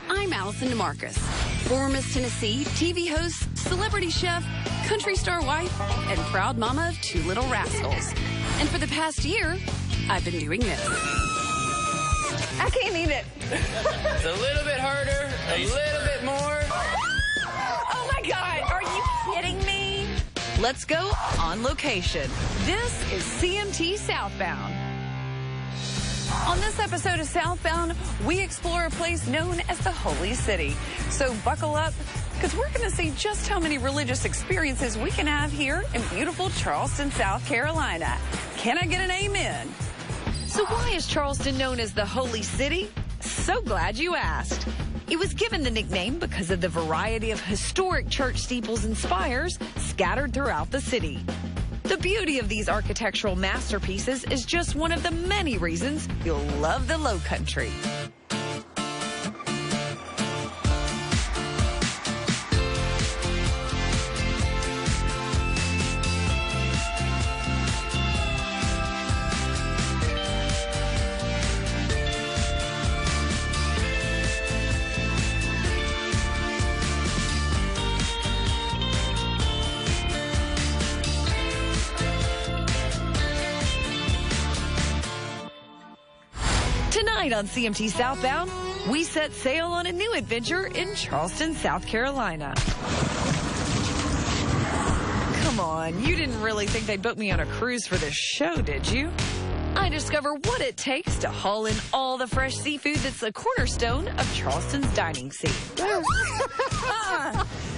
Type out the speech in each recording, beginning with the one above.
I'm Allison DeMarcus, former Miss Tennessee, TV host, celebrity chef, country star wife, and proud mama of 2 little rascals. And for the past year, I've been doing this. I can't eat it. It's a little bit harder, a little bit more. Oh my God, are you kidding me? Let's go on location. This is CMT Southbound. On this episode of Southbound, we explore a place known as the Holy City. So buckle up, because we're going to see just how many religious experiences we can have here in beautiful Charleston, South Carolina. Can I get an amen? So why is Charleston known as the Holy City? So glad you asked. It was given the nickname because of the variety of historic church steeples and spires scattered throughout the city. The beauty of these architectural masterpieces is just one of the many reasons you'll love the Low Country. Tonight on CMT Southbound, we set sail on a new adventure in Charleston, South Carolina. Come on, you didn't really think they'd book me on a cruise for this show, did you? I discover what it takes to haul in all the fresh seafood that's a cornerstone of Charleston's dining scene.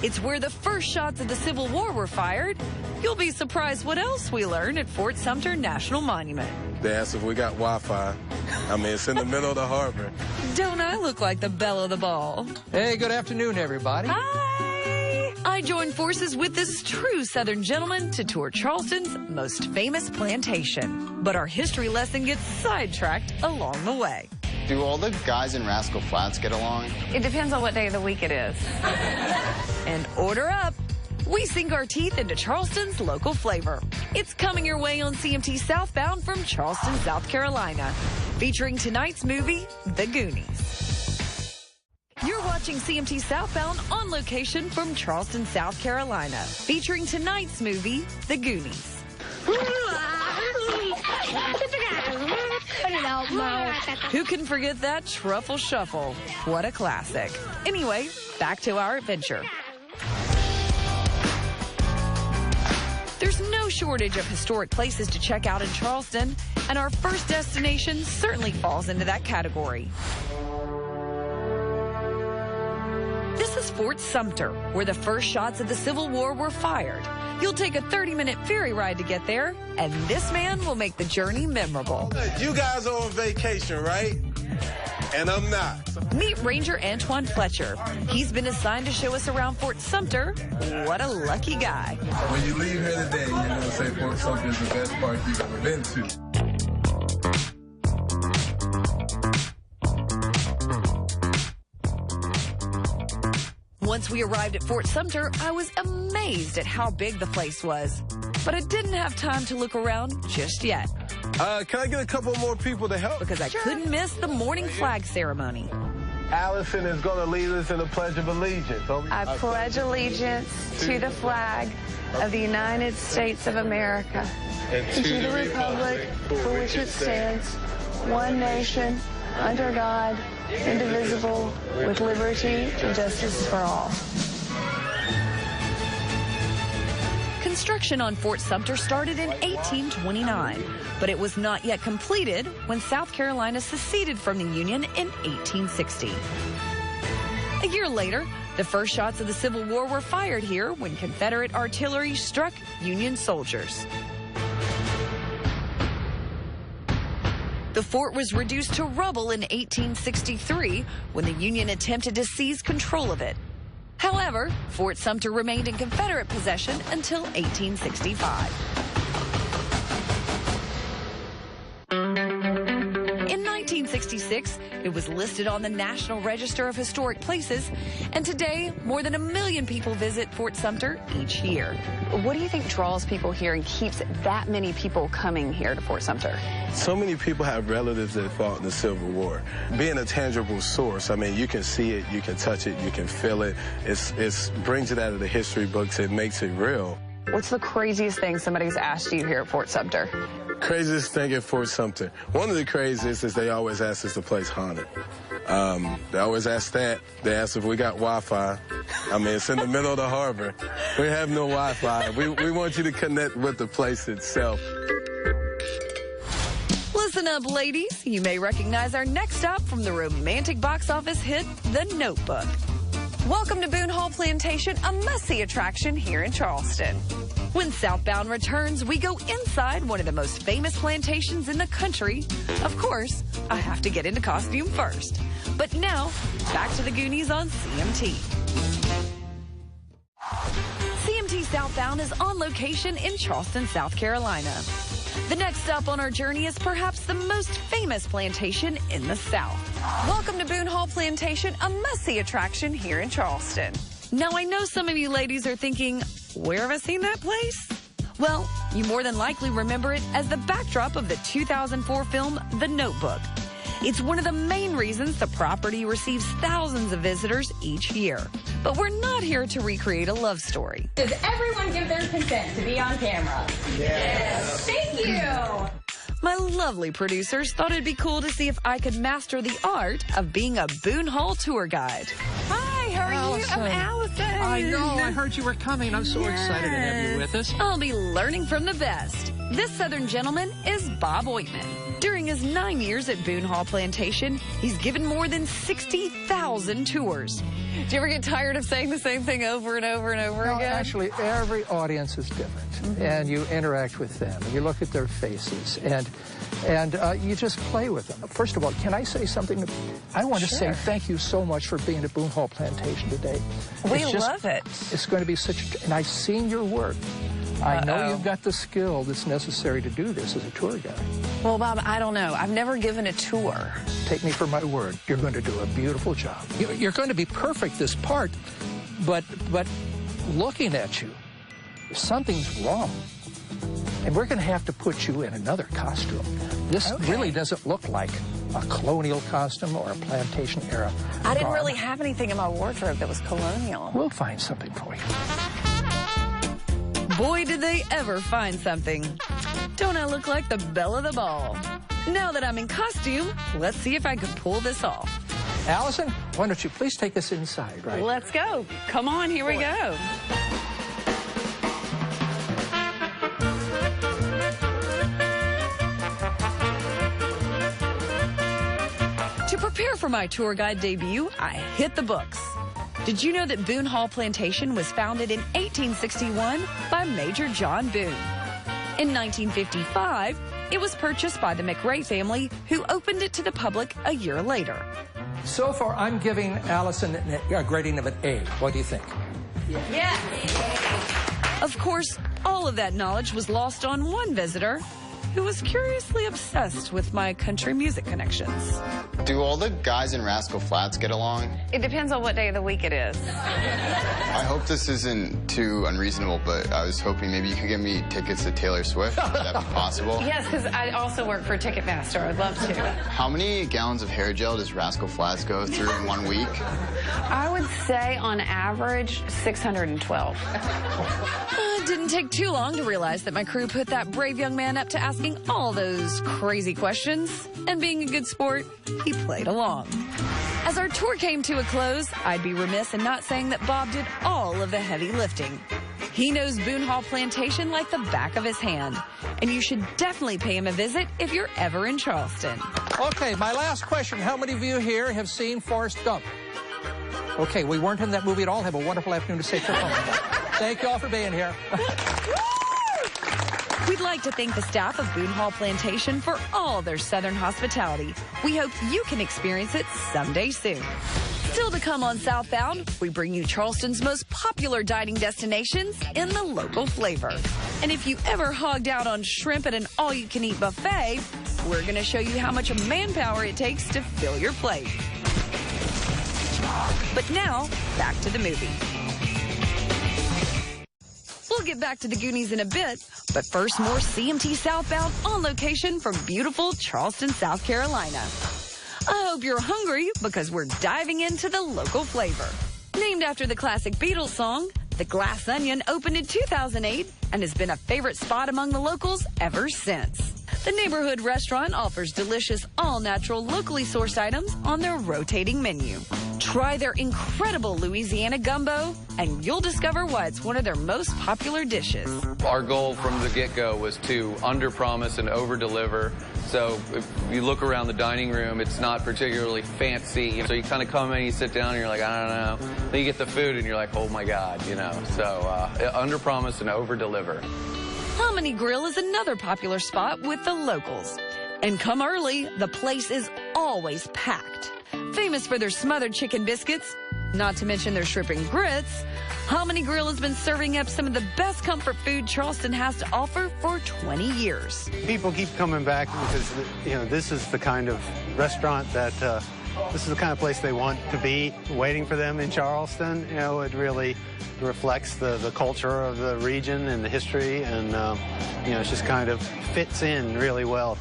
It's where the first shots of the Civil War were fired. You'll be surprised what else we learn at Fort Sumter National Monument. They asked if we got Wi-Fi. I mean, it's in the middle of the harbor. Don't I look like the belle of the ball? Hey, good afternoon, everybody. Hi! I joined forces with this true Southern gentleman to tour Charleston's most famous plantation. But our history lesson gets sidetracked along the way. Do all the guys in Rascal Flats get along? It depends on what day of the week it is. And order up. We sink our teeth into Charleston's local flavor. It's coming your way on CMT Southbound from Charleston, South Carolina, featuring tonight's movie, The Goonies. You're watching CMT Southbound on location from Charleston, South Carolina, featuring tonight's movie, The Goonies. Who can forget that truffle shuffle? What a classic. Anyway, back to our adventure. There's no shortage of historic places to check out in Charleston, and our first destination certainly falls into that category. This is Fort Sumter, where the first shots of the Civil War were fired. You'll take a 30-minute ferry ride to get there, and this man will make the journey memorable. You guys are on vacation, right? And I'm not. Meet Ranger Antoine Fletcher. He's been assigned to show us around Fort Sumter. What a lucky guy. When you leave here today, you're going to say Fort Sumter is the best park you've ever been to. Once we arrived at Fort Sumter, I was amazed at how big the place was. But I didn't have time to look around just yet. Can I get a couple more people to help? Because I couldn't miss the morning flag ceremony. Allison is going to lead us in the Pledge of Allegiance. I pledge allegiance to the flag of the United States of America and to the republic for which it stands, one nation, under God, indivisible, with liberty and justice for all. Construction on Fort Sumter started in 1829, but it was not yet completed when South Carolina seceded from the Union in 1860. A year later, the first shots of the Civil War were fired here when Confederate artillery struck Union soldiers. The fort was reduced to rubble in 1863 when the Union attempted to seize control of it. However, Fort Sumter remained in Confederate possession until 1865. In 1966, 1986, it was listed on the National Register of Historic Places, and today, more than 1 million people visit Fort Sumter each year. What do you think draws people here and keeps that many people coming here to Fort Sumter? So many people have relatives that fought in the Civil War. Being a tangible source, I mean, you can see it, you can touch it, you can feel it. It brings it out of the history books. It makes it real. What's the craziest thing somebody's asked you here at Fort Sumter? Craziest thing at Fort Sumter. One of the craziest is they always ask, is the place haunted? They always ask that. They ask if we got Wi-Fi. I mean, it's in the middle of the harbor. We have no Wi-Fi. We want you to connect with the place itself. Listen up, ladies. You may recognize our next stop from the romantic box office hit, The Notebook. Welcome to Boone Hall Plantation, a must-see attraction here in Charleston. When Southbound returns, we go inside one of the most famous plantations in the country. Of course, I have to get into costume first. But now, back to the Goonies on CMT. CMT Southbound is on location in Charleston, South Carolina. The next stop on our journey is perhaps the most famous plantation in the South. Welcome to Boone Hall Plantation, a must-see attraction here in Charleston. Now, I know some of you ladies are thinking, where have I seen that place? Well, you more than likely remember it as the backdrop of the 2004 film, The Notebook. It's one of the main reasons the property receives thousands of visitors each year. But we're not here to recreate a love story. Does everyone give their consent to be on camera? Yes. Thank you. My lovely producers thought it'd be cool to see if I could master the art of being a Boone Hall tour guide. Hi, how are Allison. you? I'm Allison. I know. I heard you were coming. I'm so excited to have you with us. I'll be learning from the best. This Southern gentleman is Bob Oitman. During his 9 years at Boone Hall Plantation, he's given more than 60,000 tours. Do you ever get tired of saying the same thing over and over and over again? Actually, every audience is different, and you interact with them, and you look at their faces, and you just play with them. First of all, can I say something? I want to say thank you so much for being at Boone Hall Plantation today. We love it. It's going to be and I've seen your work. I know you've got the skill that's necessary to do this as a tour guide. Well, Bob, I don't know. I've never given a tour. Take me for my word. You're going to do a beautiful job. You're going to be perfect this part, but looking at you, something's wrong. And we're going to have to put you in another costume. This really doesn't look like a colonial costume or a plantation era. I didn't really have anything in my wardrobe that was colonial. We'll find something for you. Boy, did they ever find something. Don't I look like the belle of the ball? Now that I'm in costume, let's see if I can pull this off. Allison, why don't you please take us inside, right? Let's go. Come on, here we go. To prepare for my tour guide debut, I hit the books. Did you know that Boone Hall Plantation was founded in 1861 by Major John Boone? In 1955, it was purchased by the McRae family, who opened it to the public a year later. So far, I'm giving Allison a grading of an A. What do you think? Yeah. Of course, all of that knowledge was lost on one visitor who was curiously obsessed with my country music connections. Do all the guys in Rascal Flatts get along? It depends on what day of the week it is. I hope this isn't too unreasonable, but I was hoping maybe you could get me tickets to Taylor Swift. Would that be possible? Yes, because I also work for Ticketmaster. I'd love to. How many gallons of hair gel does Rascal Flatts go through in 1 week? I would say, on average, 612. It didn't take too long to realize that my crew put that brave young man up to asking all those crazy questions. And being a good sport, he played along. As our tour came to a close, I'd be remiss in not saying that Bob did all of the heavy lifting. He knows Boone Hall Plantation like the back of his hand, and you should definitely pay him a visit if you're ever in Charleston. Okay, my last question. How many of you here have seen Forrest Gump? Okay, we weren't in that movie at all. Have a wonderful afternoon to safe trip home. Thank you all for being here. We'd like to thank the staff of Boone Hall Plantation for all their Southern hospitality. We hope you can experience it someday soon. Still to come on Southbound, we bring you Charleston's most popular dining destinations in the local flavor. And if you ever hogged out on shrimp at an all-you-can-eat buffet, we're going to show you how much manpower it takes to fill your plate. But now, back to the movie. We'll get back to the Goonies in a bit, but first more CMT Southbound on location from beautiful Charleston, South Carolina. I hope you're hungry because we're diving into the local flavor. Named after the classic Beatles song, the Glass Onion opened in 2008 and has been a favorite spot among the locals ever since. The neighborhood restaurant offers delicious, all-natural, locally sourced items on their rotating menu. Try their incredible Louisiana gumbo, and you'll discover why it's one of their most popular dishes. Our goal from the get-go was to under-promise and over-deliver. So if you look around the dining room, it's not particularly fancy. So you kind of come in, you sit down, and you're like, I don't know. Then you get the food, and you're like, oh my God, you know. So under-promise and over-deliver. Hominy Grill is another popular spot with the locals. And come early, the place is always packed. Famous for their smothered chicken biscuits, not to mention their shrimp and grits, Hominy Grill has been serving up some of the best comfort food Charleston has to offer for 20 years. People keep coming back because, you know, this is the kind of restaurant that, this is the kind of place they want to be waiting for them in Charleston. You know, it really reflects the culture of the region and the history, and, you know, it just kind of fits in really well.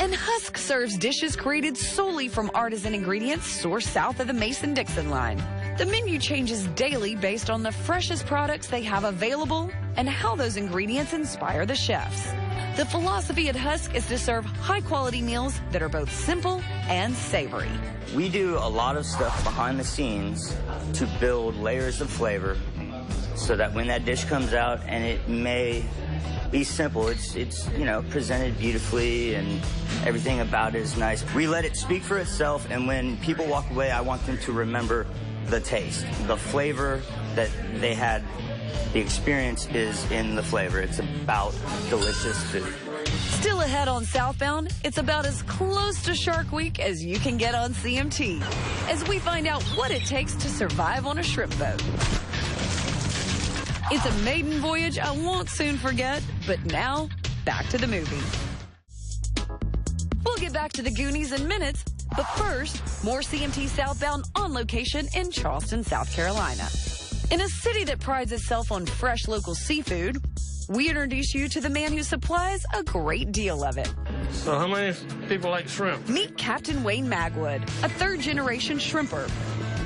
And Husk serves dishes created solely from artisan ingredients sourced south of the Mason-Dixon line. The menu changes daily based on the freshest products they have available and how those ingredients inspire the chefs. The philosophy at Husk is to serve high-quality meals that are both simple and savory. We do a lot of stuff behind the scenes to build layers of flavor so that when that dish comes out, and it may be simple, it's you know, presented beautifully and everything about it is nice. We let it speak for itself, and when people walk away, I want them to remember the taste, the flavor that they had. The experience is in the flavor. It's about delicious food. Still ahead on Southbound, it's about as close to Shark Week as you can get on CMT, as we find out what it takes to survive on a shrimp boat. It's a maiden voyage I won't soon forget, but now, back to the movie. We'll get back to the Goonies in minutes, but first, more CMT Southbound on location in Charleston, South Carolina. In a city that prides itself on fresh local seafood, we introduce you to the man who supplies a great deal of it. So how many people like shrimp? Meet Captain Wayne Magwood, a third-generation shrimper.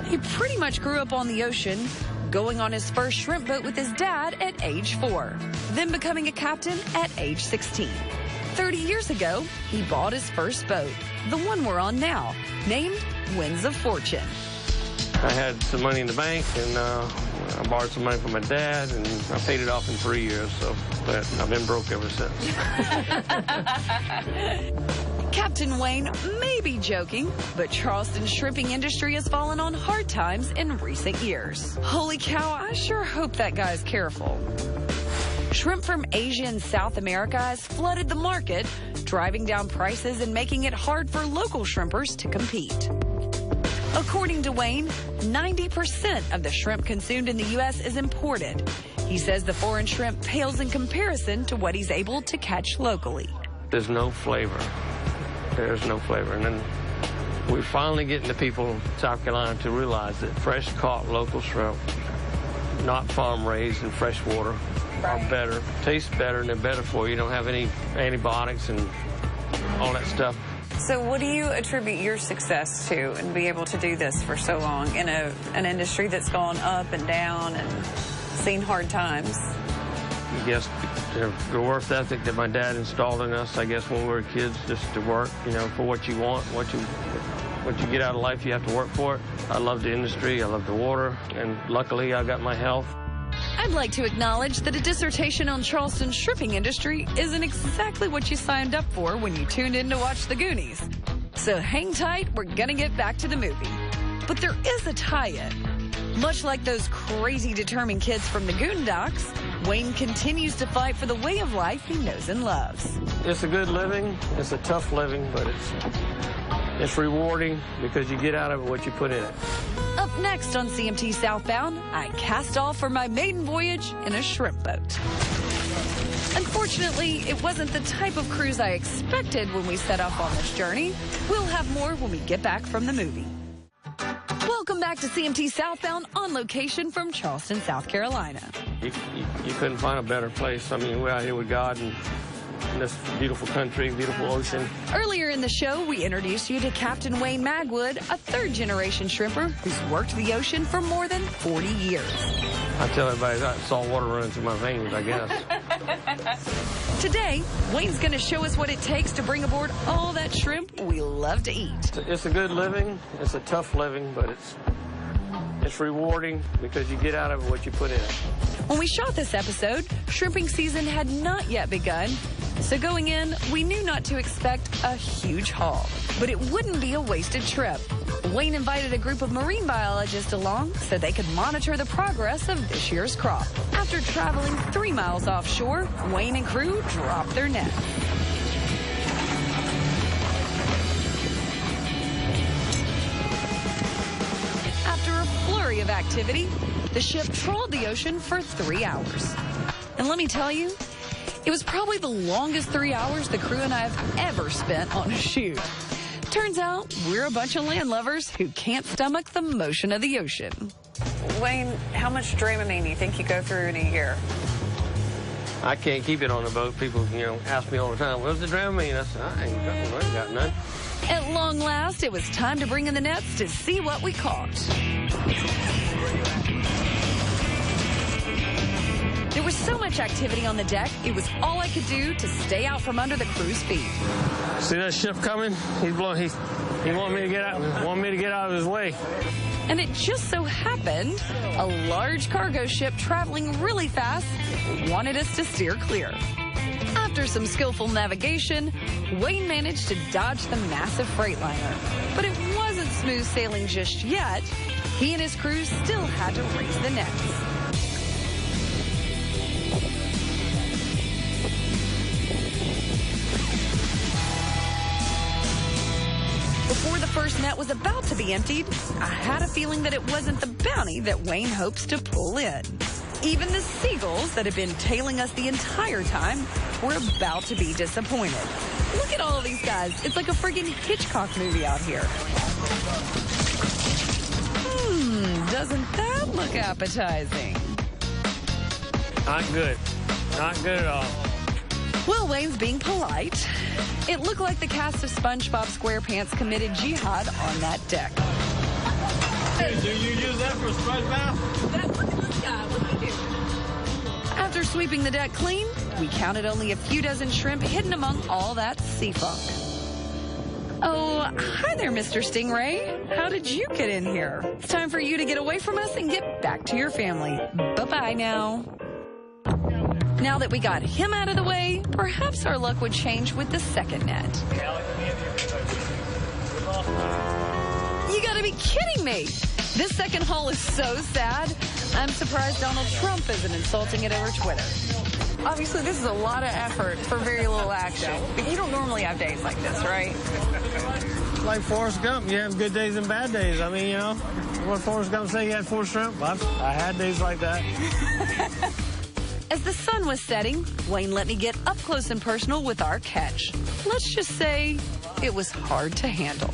He pretty much grew up on the ocean, going on his first shrimp boat with his dad at age 4, then becoming a captain at age 16. 30 years ago, he bought his first boat, the one we're on now, named Winds of Fortune. I had some money in the bank, and I borrowed some money from my dad, and I paid it off in 3 years, so but I've been broke ever since. Captain Wayne may be joking, but Charleston's shrimping industry has fallen on hard times in recent years. Holy cow, I sure hope that guy's careful. Shrimp from Asia and South America has flooded the market, driving down prices and making it hard for local shrimpers to compete. According to Wayne, 90% of the shrimp consumed in the U.S. is imported. He says the foreign shrimp pales in comparison to what he's able to catch locally. There's no flavor. There's no flavor. And then we're finally getting the people in South Carolina to realize that fresh caught local shrimp, not farm raised in fresh water, are better, taste better, and they're better for you. You don't have any antibiotics and all that stuff. So what do you attribute your success to and be able to do this for so long in an industry that's gone up and down and seen hard times? I guess the work ethic that my dad installed in us, I guess, when we were kids, just to work, you know, for what you want, what you get out of life, you have to work for it. I love the industry, I love the water, and luckily I got my health. I'd like to acknowledge that a dissertation on Charleston's shrimping industry isn't exactly what you signed up for when you tuned in to watch the Goonies. So hang tight, we're gonna get back to the movie. But there is a tie-in. Much like those crazy determined kids from the Goondocks, Wayne continues to fight for the way of life he knows and loves. It's a good living, it's a tough living, but it's rewarding because you get out of it what you put in it. Up next on CMT Southbound, I cast off for my maiden voyage in a shrimp boat. Unfortunately, it wasn't the type of cruise I expected when we set off on this journey. We'll have more when we get back from the movie. Welcome back to CMT Southbound, on location from Charleston, South Carolina. You couldn't find a better place. I mean, we're out here with God and this beautiful country, beautiful ocean. Earlier in the show, we introduced you to Captain Wayne Magwood, a third-generation shrimper who's worked the ocean for more than 40 years. I tell everybody that salt water runs through my veins, I guess. Today, Wayne's going to show us what it takes to bring aboard all that shrimp we love to eat. It's a good living. It's a tough living, but it's rewarding because you get out of it what you put in. When we shot this episode, shrimping season had not yet begun. So going in, we knew not to expect a huge haul. But it wouldn't be a wasted trip. Wayne invited a group of marine biologists along so they could monitor the progress of this year's crop. After traveling 3 miles offshore, Wayne and crew dropped their net. After a flurry of activity, the ship trawled the ocean for 3 hours. And let me tell you, it was probably the longest 3 hours the crew and I have ever spent on a shoot. Turns out we're a bunch of land lovers who can't stomach the motion of the ocean. Wayne, how much Dramamine do you think you go through in a year? I can't keep it on the boat. People, ask me all the time, what's the Dramamine? I said, I ain't got none. At long last, it was time to bring in the nets to see what we caught. There was so much activity on the deck, it was all I could do to stay out from under the crew's feet. See that ship coming? He wanted me to get out of his way. And it just so happened, a large cargo ship traveling really fast wanted us to steer clear. After some skillful navigation, Wayne managed to dodge the massive freightliner. But it wasn't smooth sailing just yet. He and his crew still had to raise the nets. Before the first net was about to be emptied, I had a feeling that it wasn't the bounty that Wayne hopes to pull in. Even the seagulls that had been tailing us the entire time were about to be disappointed. Look at all of these guys. It's like a friggin' Hitchcock movie out here. Doesn't that look appetizing? Not good. Not good at all. Well, Wayne's being polite. It looked like the cast of SpongeBob SquarePants committed jihad on that deck. Hey, do you use that for SpongeBob? Look at this guy. What do you do? After sweeping the deck clean, we counted only a few dozen shrimp hidden among all that sea funk. Oh, hi there, Mr. Stingray. How did you get in here? It's time for you to get away from us and get back to your family. Bye-bye now. Now that we got him out of the way, perhaps our luck would change with the second net. You gotta be kidding me! This second haul is so sad, I'm surprised Donald Trump isn't insulting it over Twitter. Obviously, this is a lot of effort for very little action. But you don't normally have days like this, right? Like Forrest Gump, you have good days and bad days. I mean, what Forrest Gump say he had 4 shrimp? I had days like that. As the sun was setting, Wayne let me get up close and personal with our catch. Let's just say it was hard to handle.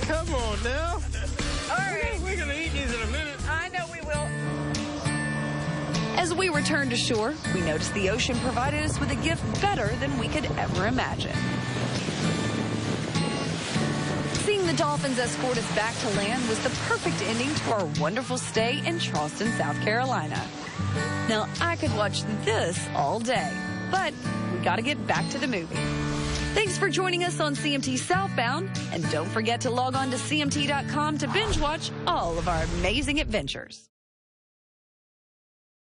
Come on now. All right. We're going to eat these in a minute. I know we will. As we returned to shore, we noticed the ocean provided us with a gift better than we could ever imagine. Seeing the dolphins escort us back to land was the perfect ending to our wonderful stay in Charleston, South Carolina. Now, I could watch this all day, but we got to get back to the movie. Thanks for joining us on CMT Southbound, and don't forget to log on to CMT.com to binge watch all of our amazing adventures.